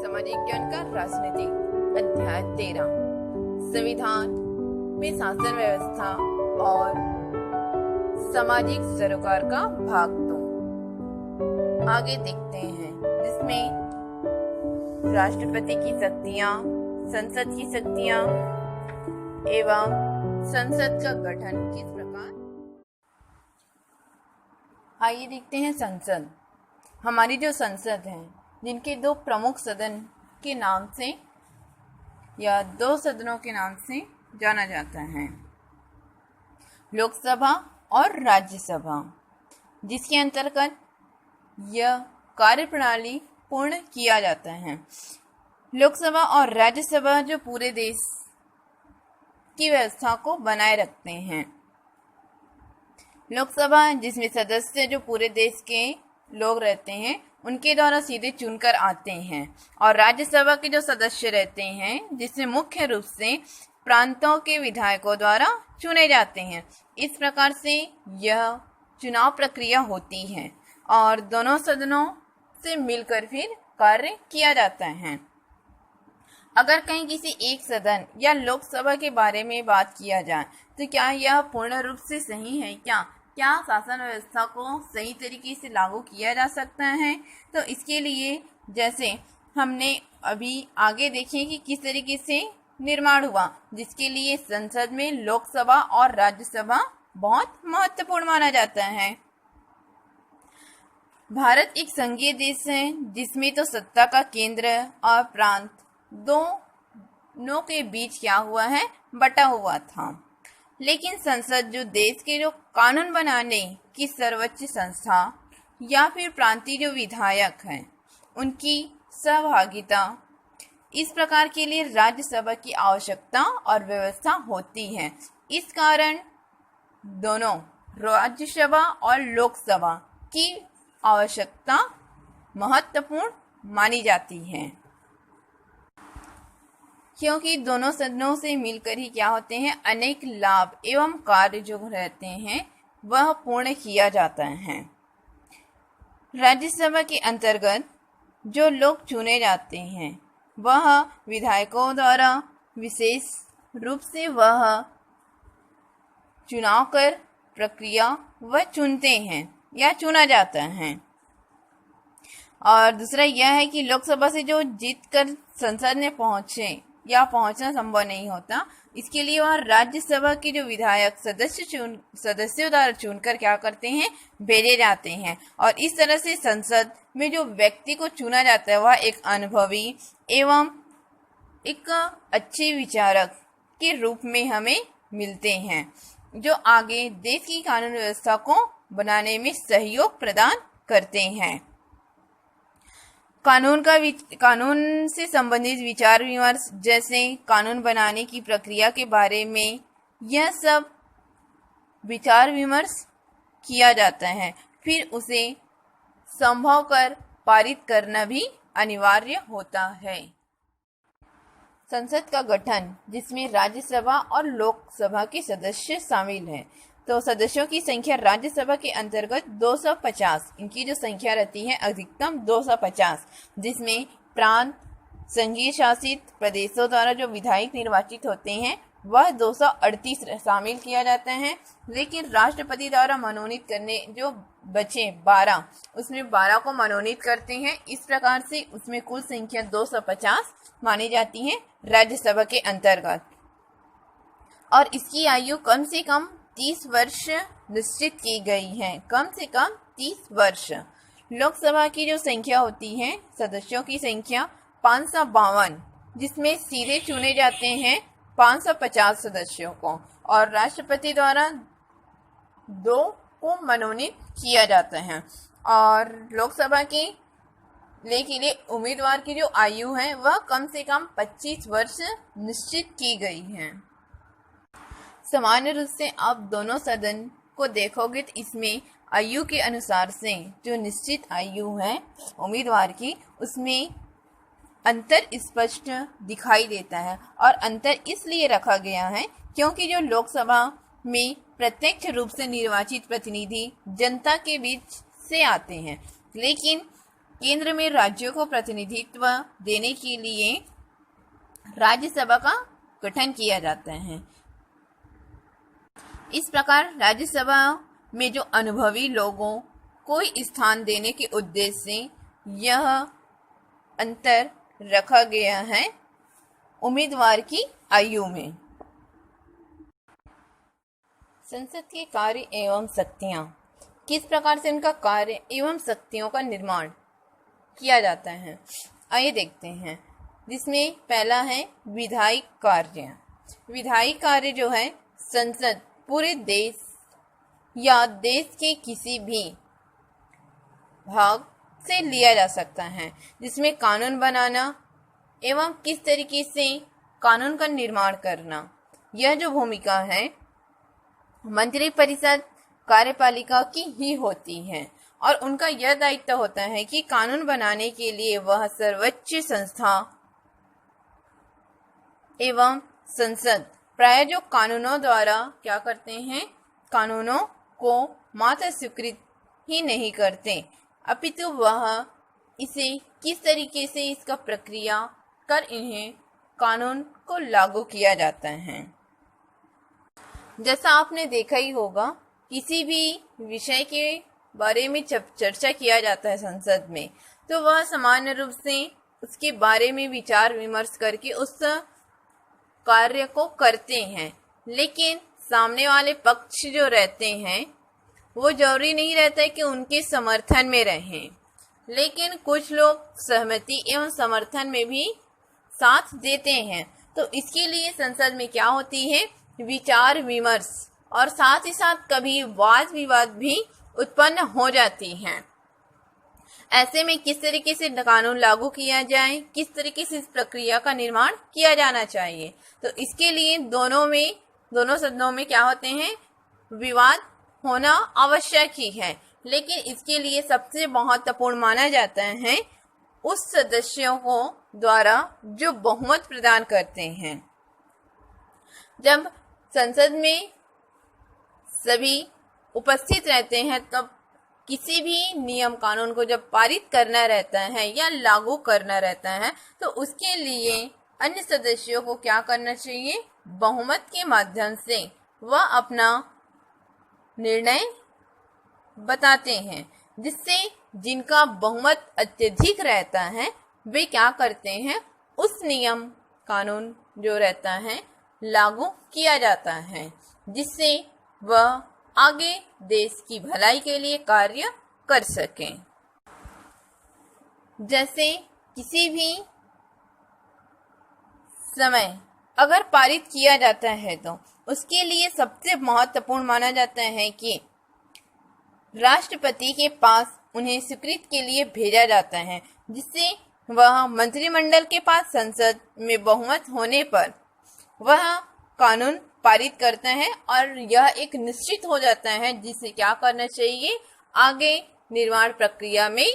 सामाजिक ज्ञान का राजनीति अध्याय 13 संविधान में शासन व्यवस्था और सामाजिक सरोकार का भाग 2 आगे देखते हैं, जिसमें राष्ट्रपति की शक्तियां, संसद की शक्तियां एवं संसद का गठन किस प्रकार। आइए देखते हैं संसद। हमारी जो संसद है, जिनके दो प्रमुख सदन के नाम से या दो सदनों के नाम से जाना जाता है, लोकसभा और राज्यसभा, जिसके अंतर्गत यह कार्यप्रणाली पूर्ण किया जाता है। लोकसभा और राज्यसभा जो पूरे देश की व्यवस्था को बनाए रखते हैं। लोकसभा जिसमें सदस्य जो पूरे देश के लोग रहते हैं, उनके द्वारा सीधे चुनकर आते हैं, और राज्यसभा के जो सदस्य रहते हैं, जिसमें मुख्य रूप से प्रांतों के विधायकों द्वारा चुने जाते हैं। इस प्रकार से यह चुनाव प्रक्रिया होती है और दोनों सदनों से मिलकर फिर कार्य किया जाता है। अगर कहीं किसी एक सदन या लोकसभा के बारे में बात किया जाए तो क्या यह पूर्ण रूप से सही है? क्या शासन व्यवस्था को सही तरीके से लागू किया जा सकता है? तो इसके लिए जैसे हमने अभी आगे देखें कि किस तरीके से निर्माण हुआ, जिसके लिए संसद में लोकसभा और राज्यसभा बहुत महत्वपूर्ण माना जाता है। भारत एक संघीय देश है, जिसमें तो सत्ता का केंद्र और प्रांत दोनों के बीच क्या हुआ है, बटा हुआ था। लेकिन संसद जो देश के जो कानून बनाने की सर्वोच्च संस्था या फिर प्रांतीय जो विधायक हैं, उनकी सहभागिता, इस प्रकार के लिए राज्यसभा की आवश्यकता और व्यवस्था होती है। इस कारण दोनों राज्यसभा और लोकसभा की आवश्यकता महत्वपूर्ण मानी जाती है, क्योंकि दोनों सदनों से मिलकर ही क्या होते हैं, अनेक लाभ एवं कार्य जो रहते हैं वह पूर्ण किया जाता है। राज्यसभा के अंतर्गत जो लोग चुने जाते हैं, वह विधायकों द्वारा विशेष रूप से वह चुनाव कर प्रक्रिया वह चुनते हैं या चुना जाता है। और दूसरा यह है कि लोकसभा से जो जीत कर संसद में पहुंचे या पहुंचना संभव नहीं होता, इसके लिए वह राज्यसभा के जो विधायक सदस्यों द्वारा चुनकर क्या करते हैं, भेजे जाते हैं। और इस तरह से संसद में जो व्यक्ति को चुना जाता है, वह एक अनुभवी एवं एक अच्छे विचारक के रूप में हमें मिलते हैं, जो आगे देश की कानून व्यवस्था को बनाने में सहयोग प्रदान करते हैं। कानून से संबंधित विचार विमर्श, जैसे कानून बनाने की प्रक्रिया के बारे में, यह सब विचार विमर्श किया जाता है। फिर उसे संभव कर पारित करना भी अनिवार्य होता है। संसद का गठन, जिसमें राज्यसभा और लोकसभा के सदस्य शामिल हैं। तो सदस्यों की संख्या राज्यसभा के अंतर्गत 250, इनकी जो संख्या रहती है अधिकतम 250, जिसमें प्रांत संघीय शासित प्रदेशों द्वारा जो विधायक निर्वाचित होते हैं वह 238 शामिल किया जाता है। लेकिन राष्ट्रपति द्वारा मनोनीत करने जो बचे 12, उसमें 12 को मनोनीत करते हैं। इस प्रकार से उसमें कुल संख्या 250 मानी जाती है राज्यसभा के अंतर्गत। और इसकी आयु कम से कम 30 वर्ष निश्चित की गई है, कम से कम 30 वर्ष। लोकसभा की जो संख्या होती है, सदस्यों की संख्या 552, जिसमें सीधे चुने जाते हैं 550 सदस्यों को, और राष्ट्रपति द्वारा 2 को मनोनीत किया जाता है। और लोकसभा के लिए उम्मीदवार की जो आयु है वह कम से कम 25 वर्ष निश्चित की गई है। सामान्य रूप से आप दोनों सदन को देखोगे तो इसमें आयु के अनुसार से जो निश्चित आयु है उम्मीदवार की, उसमें अंतर स्पष्ट दिखाई देता है। और अंतर इसलिए रखा गया है क्योंकि जो लोकसभा में प्रत्यक्ष रूप से निर्वाचित प्रतिनिधि जनता के बीच से आते हैं, लेकिन केंद्र में राज्यों को प्रतिनिधित्व देने के लिए राज्यसभा का गठन किया जाता है। इस प्रकार राज्यसभा में जो अनुभवी लोगों को स्थान देने के उद्देश्य से यह अंतर रखा गया है उम्मीदवार की आयु में। संसद के कार्य एवं शक्तियां, किस प्रकार से उनका कार्य एवं शक्तियों का निर्माण किया जाता है, आइए देखते हैं। जिसमें पहला है विधायी कार्य। विधायी कार्य जो है संसद पूरे देश या देश के किसी भी भाग से लिया जा सकता है, जिसमें कानून बनाना एवं किस तरीके से कानून का निर्माण करना, यह जो भूमिका है मंत्रिपरिषद कार्यपालिका की ही होती है। और उनका यह दायित्व होता है कि कानून बनाने के लिए वह सर्वोच्च संस्था एवं संसद प्राय जो कानूनों द्वारा क्या करते हैं, कानूनों को मात्र स्वीकृत ही नहीं करते, अपितु वह इसे किस तरीके से इसका प्रक्रिया कर इन्हें कानून को लागू किया जाता है। जैसा आपने देखा ही होगा, किसी भी विषय के बारे में जब चर्चा किया जाता है संसद में, तो वह सामान्य रूप से उसके बारे में विचार विमर्श करके उस कार्य को करते हैं। लेकिन सामने वाले पक्ष जो रहते हैं वो जरूरी नहीं रहता है कि उनके समर्थन में रहें, लेकिन कुछ लोग सहमति एवं समर्थन में भी साथ देते हैं। तो इसके लिए संसद में क्या होती है, विचार विमर्श और साथ ही साथ कभी वाद विवाद भी उत्पन्न हो जाती हैं। ऐसे में किस तरीके से कानून लागू किया जाए, किस तरीके से इस प्रक्रिया का निर्माण किया जाना चाहिए, तो इसके लिए दोनों सदनों में क्या होते हैं, विवाद होना आवश्यक ही है। लेकिन इसके लिए सबसे महत्वपूर्ण माना जाता है उस सदस्यों को द्वारा जो बहुमत प्रदान करते हैं। जब संसद में सभी उपस्थित रहते हैं तब किसी भी नियम कानून को जब पारित करना रहता है या लागू करना रहता है, तो उसके लिए अन्य सदस्यों को क्या करना चाहिए, बहुमत के माध्यम से वह अपना निर्णय बताते हैं, जिससे जिनका बहुमत अत्यधिक रहता है वे क्या करते हैं, उस नियम कानून जो रहता है लागू किया जाता है, जिससे वह आगे देश की भलाई के लिए कार्य कर सकें। जैसे किसी भी समय अगर पारित किया जाता है तो उसके लिए सबसे महत्वपूर्ण माना जाता है कि राष्ट्रपति के पास उन्हें स्वीकृति के लिए भेजा जाता है, जिससे वह मंत्रिमंडल के पास संसद में बहुमत होने पर वह कानून पारित करते हैं और यह एक निश्चित हो जाता है जिसे क्या करना चाहिए, आगे निर्माण प्रक्रिया में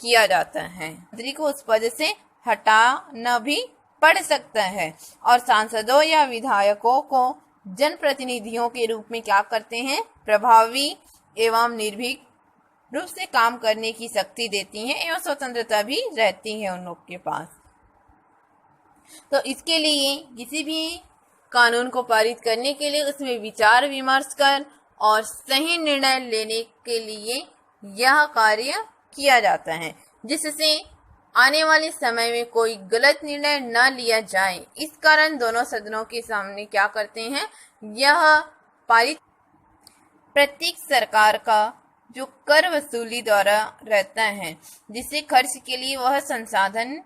किया जाता है। मंत्री को उस पद से हटाना भी पड़ सकता है और सांसदों या विधायकों को जनप्रतिनिधियों के रूप में क्या करते हैं, प्रभावी एवं निर्भीक रूप से काम करने की शक्ति देती हैं एवं स्वतंत्रता भी रहती है उन लोग के पास। तो इसके लिए किसी भी कानून को पारित करने के लिए उसमें विचार विमर्श कर और सही निर्णय लेने के लिए यह कार्य किया जाता है, जिससे आने वाले समय में कोई गलत निर्णय न लिया जाए। इस कारण दोनों सदनों के सामने क्या करते हैं, यह पारित प्रत्येक सरकार का जो कर वसूली द्वारा रहता है, जिससे खर्च के लिए वह संसाधन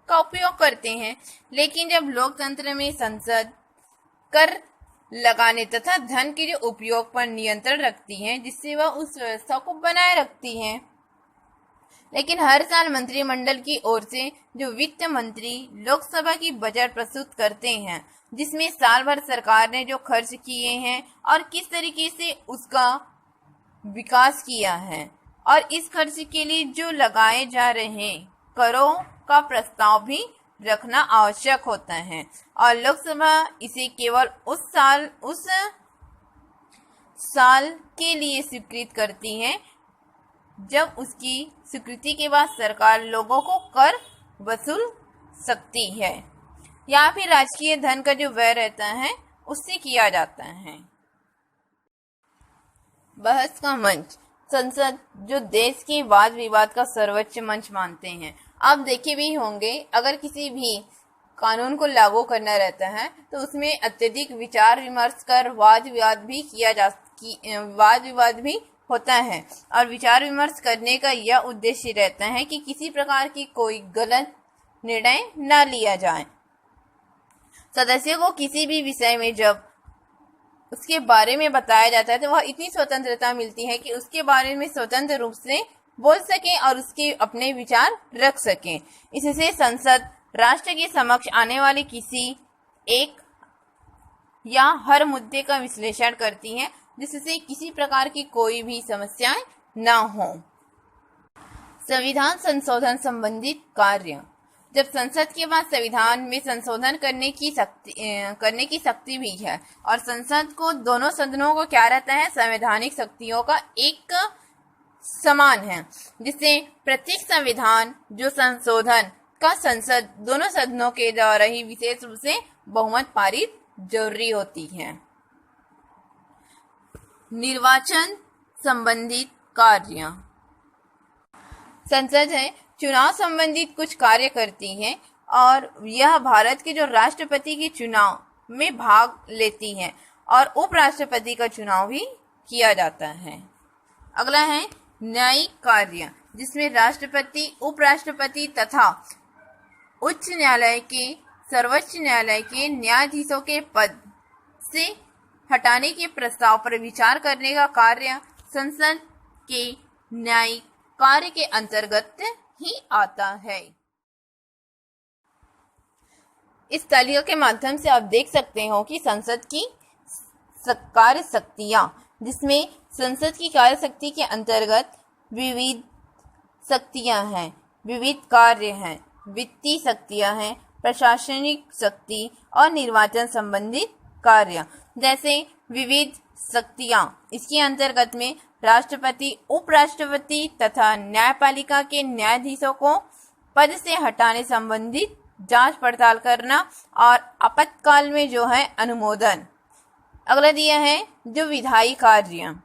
का उपयोग करते हैं। लेकिन जब लोकतंत्र में संसद कर लगाने तथा धन के जो उपयोग पर नियंत्रण रखती है, जिससे वह उस व्यवस्था को बनाए रखती है। लेकिन हर साल मंत्रिमंडल की ओर से जो वित्त मंत्री लोकसभा की बजट प्रस्तुत करते हैं, जिसमें साल भर सरकार ने जो खर्च किए हैं और किस तरीके से उसका विकास किया है और इस खर्च के लिए जो लगाए जा रहे करों का प्रस्ताव भी रखना आवश्यक होता है। और लोकसभा इसे केवल उस साल के लिए स्वीकृत करती है जब उसकी स्वीकृति के बाद सरकार लोगों को कर वसूल सकती है, या फिर राजकीय धन का जो व्यय रहता है उससे किया जाता है। बहस का मंच, संसद जो देश के वाद विवाद का सर्वोच्च मंच मानते हैं। आप देखे भी होंगे, अगर किसी भी कानून को लागू करना रहता है तो उसमें अत्यधिक विचार विमर्श कर वाद विवाद भी होता है, और विचार विमर्श करने का यह उद्देश्य रहता है कि किसी प्रकार की कोई गलत निर्णय न लिया जाए। सदस्यों को किसी भी विषय में जब उसके बारे में बताया जाता है तो वह इतनी स्वतंत्रता मिलती है कि उसके बारे में स्वतंत्र रूप से बोल सके और उसके अपने विचार रख सके। इससे संसद राष्ट्र के समक्ष आने वाले किसी एक या हर मुद्दे का विश्लेषण करती है, जिससे किसी प्रकार की कोई भी समस्याएं न हो। संविधान संशोधन संबंधित कार्य, जब संसद के पास संविधान में संशोधन करने की शक्ति भी है, और संसद को दोनों सदनों को क्या रहता है, संवैधानिक शक्तियों का एक समान है, जिससे प्रत्येक संविधान जो संशोधन का संसद दोनों सदनों के द्वारा ही विशेष रूप से बहुमत पारित जरूरी होती है। निर्वाचन संबंधित कार्य, संसद है चुनाव संबंधित कुछ कार्य करती है, और यह भारत के जो राष्ट्रपति के चुनाव में भाग लेती है, और उपराष्ट्रपति का चुनाव भी किया जाता है। अगला है न्यायिक कार्य, जिसमें राष्ट्रपति, उपराष्ट्रपति तथा उच्च न्यायालय के, सर्वोच्च न्यायालय के न्यायाधीशों के पद से हटाने के प्रस्ताव पर विचार करने का कार्य संसद के न्यायिक कार्य के अंतर्गत ही आता है। इस तालिका के माध्यम से आप देख सकते हो कि संसद की कार्य शक्तियां, जिसमें संसद की कार्य शक्ति के अंतर्गत विविध शक्तियां हैं, विविध कार्य हैं, वित्तीय शक्तियां हैं, प्रशासनिक शक्ति और निर्वाचन संबंधित कार्य। जैसे विविध शक्तियां, इसके अंतर्गत में राष्ट्रपति, उपराष्ट्रपति तथा न्यायपालिका के न्यायाधीशों को पद से हटाने संबंधित जांच पड़ताल करना, और आपातकाल में जो है अनुमोदन। अगला दिया है जो विधायी कार्य,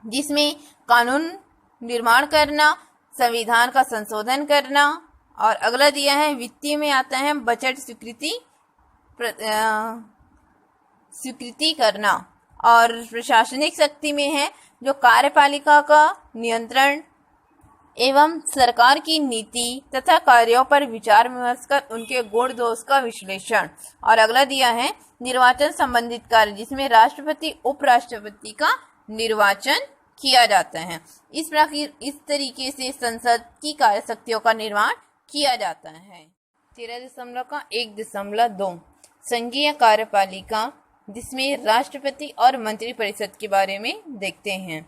जिसमें कानून निर्माण करना, संविधान का संशोधन करना, और अगला दिया है वित्तीय में आता है बजट स्वीकृति करना, और प्रशासनिक शक्ति में है जो कार्यपालिका का नियंत्रण एवं सरकार की नीति तथा कार्यों पर विचार विमर्श कर उनके गुण दोष का विश्लेषण। और अगला दिया है निर्वाचन संबंधित कार्य, जिसमें राष्ट्रपति, उपराष्ट्रपति का निर्वाचन किया जाता है। इस तरीके से संसद की कार्य शक्तियों का निर्माण किया जाता है। 13.1.2 संघीय कार्यपालिका, जिसमें राष्ट्रपति और मंत्रिपरिषद के बारे में देखते हैं।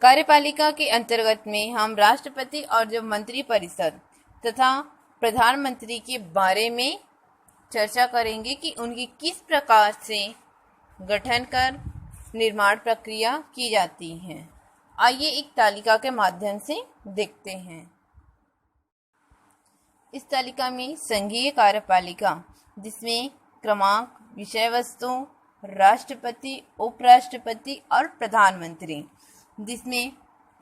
कार्यपालिका के अंतर्गत में हम राष्ट्रपति और जो मंत्रिपरिषद तथा प्रधानमंत्री के बारे में चर्चा करेंगे कि उनकी किस प्रकार से गठन कर निर्माण प्रक्रिया की जाती है। आइए एक तालिका के माध्यम से देखते हैं। इस तालिका में संघीय कार्यपालिका, जिसमें क्रमांक, विषय वस्तु, राष्ट्रपति, उपराष्ट्रपति और प्रधानमंत्री, जिसमें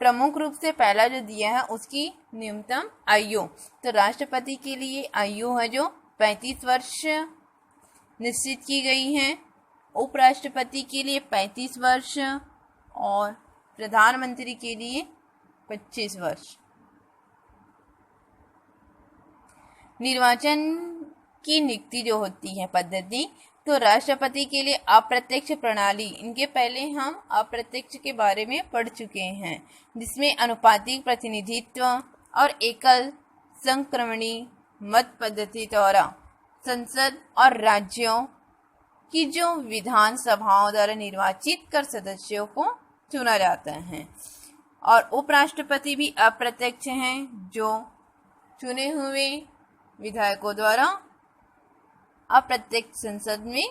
प्रमुख रूप से पहला जो दिया है उसकी न्यूनतम आयु, तो राष्ट्रपति के लिए आयु है जो 35 वर्ष निश्चित की गई है, उपराष्ट्रपति के लिए 35 वर्ष और प्रधानमंत्री के लिए 25 वर्ष। निर्वाचन की नियुक्ति जो होती है पद्धति, तो राष्ट्रपति के लिए अप्रत्यक्ष प्रणाली, इनके पहले हम अप्रत्यक्ष के बारे में पढ़ चुके हैं, जिसमें अनुपातिक प्रतिनिधित्व और एकल संक्रमणी मत पद्धति द्वारा संसद और राज्यों की जो विधानसभाओं द्वारा निर्वाचित कर सदस्यों को चुना जाता है। और उपराष्ट्रपति भी अप्रत्यक्ष हैं, जो चुने हुए विधायकों द्वारा अप्रत्यक्ष संसद में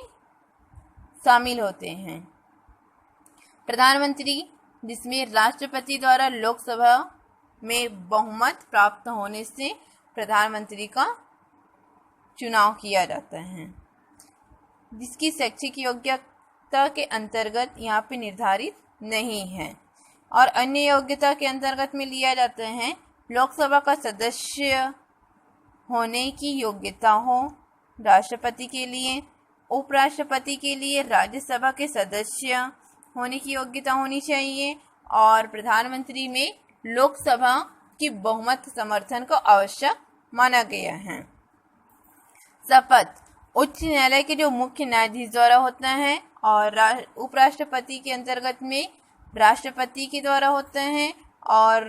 शामिल होते हैं। प्रधानमंत्री जिसमें राष्ट्रपति द्वारा लोकसभा में बहुमत प्राप्त होने से प्रधानमंत्री का चुनाव किया जाता है, जिसकी शैक्षिक योग्यता के अंतर्गत यहाँ पे निर्धारित नहीं है। और अन्य योग्यता के अंतर्गत में लिया जाता है लोकसभा का सदस्य होने की योग्यता हो राष्ट्रपति के लिए, उपराष्ट्रपति के लिए राज्यसभा के सदस्य होने की योग्यता होनी चाहिए, और प्रधानमंत्री में लोकसभा की बहुमत समर्थन को आवश्यक माना गया है। शपथ उच्च न्यायालय के जो मुख्य न्यायाधीश द्वारा होता है, और उपराष्ट्रपति के अंतर्गत में राष्ट्रपति के द्वारा होते हैं, और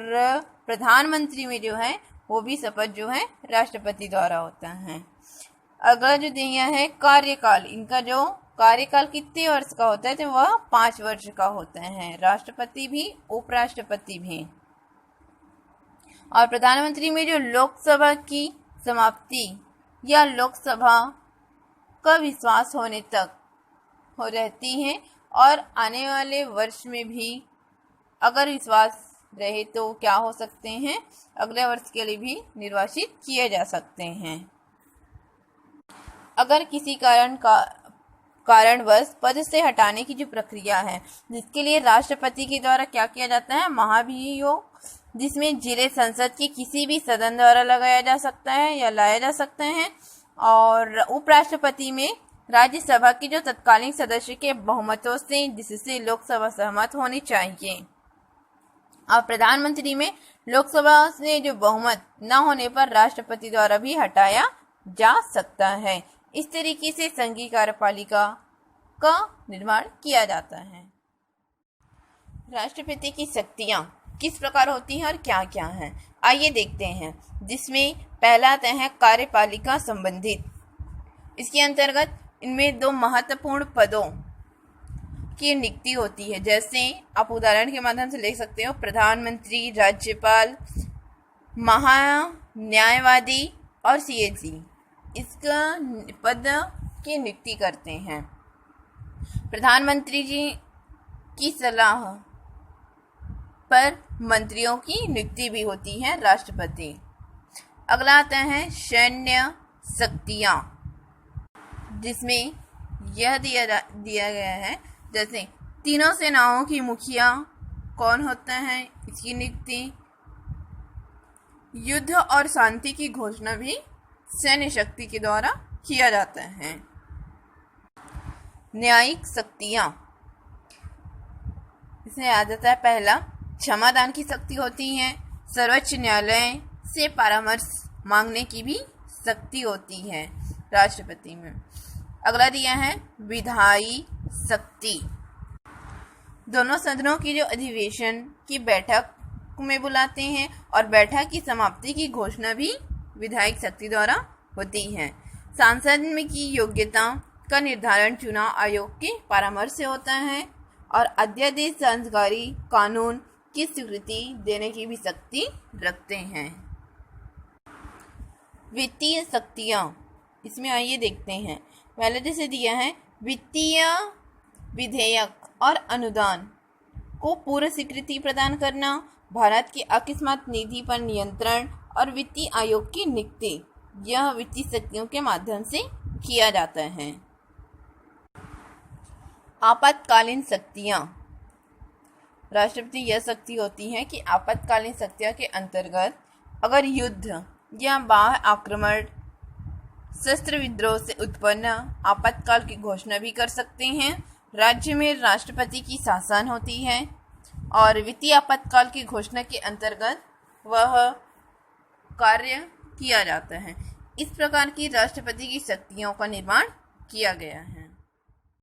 प्रधानमंत्री में जो है वो भी शपथ जो है राष्ट्रपति द्वारा होता है। अगला जो दिया है कार्यकाल, इनका जो कार्यकाल कितने वर्ष का होता है तो वह 5 वर्ष का होता है, राष्ट्रपति भी उपराष्ट्रपति भी। और प्रधानमंत्री में जो लोकसभा की समाप्ति या लोकसभा का विश्वास होने तक हो रहती है, और आने वाले वर्ष में भी अगर विश्वास रहे तो क्या हो सकते हैं, अगले वर्ष के लिए भी निर्वाचित किए जा सकते हैं। अगर किसी कारणवश पद से हटाने की जो प्रक्रिया है, जिसके लिए राष्ट्रपति के द्वारा क्या किया जाता है, महाभियोग, जिसमें जिले संसद के किसी भी सदन द्वारा लगाया जा सकता है या लाया जा सकते हैं। और उपराष्ट्रपति में राज्यसभा के जो तत्कालीन सदस्य के बहुमतों से, जिससे लोकसभा सहमत होनी चाहिए। और प्रधानमंत्री में लोकसभा से जो बहुमत न होने पर राष्ट्रपति द्वारा भी हटाया जा सकता है। इस तरीके से संघीय कार्यपालिका का निर्माण किया जाता है। राष्ट्रपति की शक्तियां किस प्रकार होती हैं और क्या क्या हैं, आइए देखते हैं। जिसमें पहला आता है कार्यपालिका संबंधित। इसके अंतर्गत इनमें 2 महत्वपूर्ण पदों की नियुक्ति होती है। जैसे आप उदाहरण के माध्यम से लिख सकते हो, प्रधानमंत्री, राज्यपाल, महान्यायवादी और CAG इसका पद की नियुक्ति करते हैं। प्रधानमंत्री जी की सलाह पर मंत्रियों की नियुक्ति भी होती है राष्ट्रपति। अगला आता है सैन्य शक्तियाँ, जिसमें यह दिया गया है जैसे तीनों सेनाओं की मुखिया कौन होता है, इसकी नियुक्ति। युद्ध और शांति की घोषणा भी सैन्य शक्ति के द्वारा किया जाता है। न्यायिक शक्तियाँ, इसमें आ जाता है पहला क्षमादान की शक्ति होती है। सर्वोच्च न्यायालय से परामर्श मांगने की भी शक्ति होती है राष्ट्रपति में। अगला दिया है विधायी शक्ति, दोनों सदनों की जो अधिवेशन की बैठक में बुलाते हैं, और बैठक की समाप्ति की घोषणा भी विधायक शक्ति द्वारा होती है। सांसद में की योग्यता का निर्धारण चुनाव आयोग के परामर्श से होता है, और अध्यादेश संस्कारी कानून की स्वीकृति देने की भी शक्ति रखते हैं। वित्तीय शक्तियाँ, इसमें आइए देखते हैं। पहले जैसे दिया है वित्तीय विधेयक और अनुदान को पूर्ण स्वीकृति प्रदान करना, भारत की अकस्मात निधि पर नियंत्रण और वित्तीय आयोग की नियुक्ति, यह वित्तीय शक्तियों के माध्यम से किया जाता है। आपातकालीन शक्तियाँ, राष्ट्रपति यह शक्ति होती है कि आपातकालीन शक्तियों के अंतर्गत अगर युद्ध या बाह्य आक्रमण, शस्त्र विद्रोह से उत्पन्न आपातकाल की घोषणा भी कर सकते हैं। राज्य में राष्ट्रपति की शासन होती है, और वित्तीय आपातकाल की घोषणा के अंतर्गत वह कार्य किया जाता है। इस प्रकार की राष्ट्रपति की शक्तियों का निर्माण किया गया है।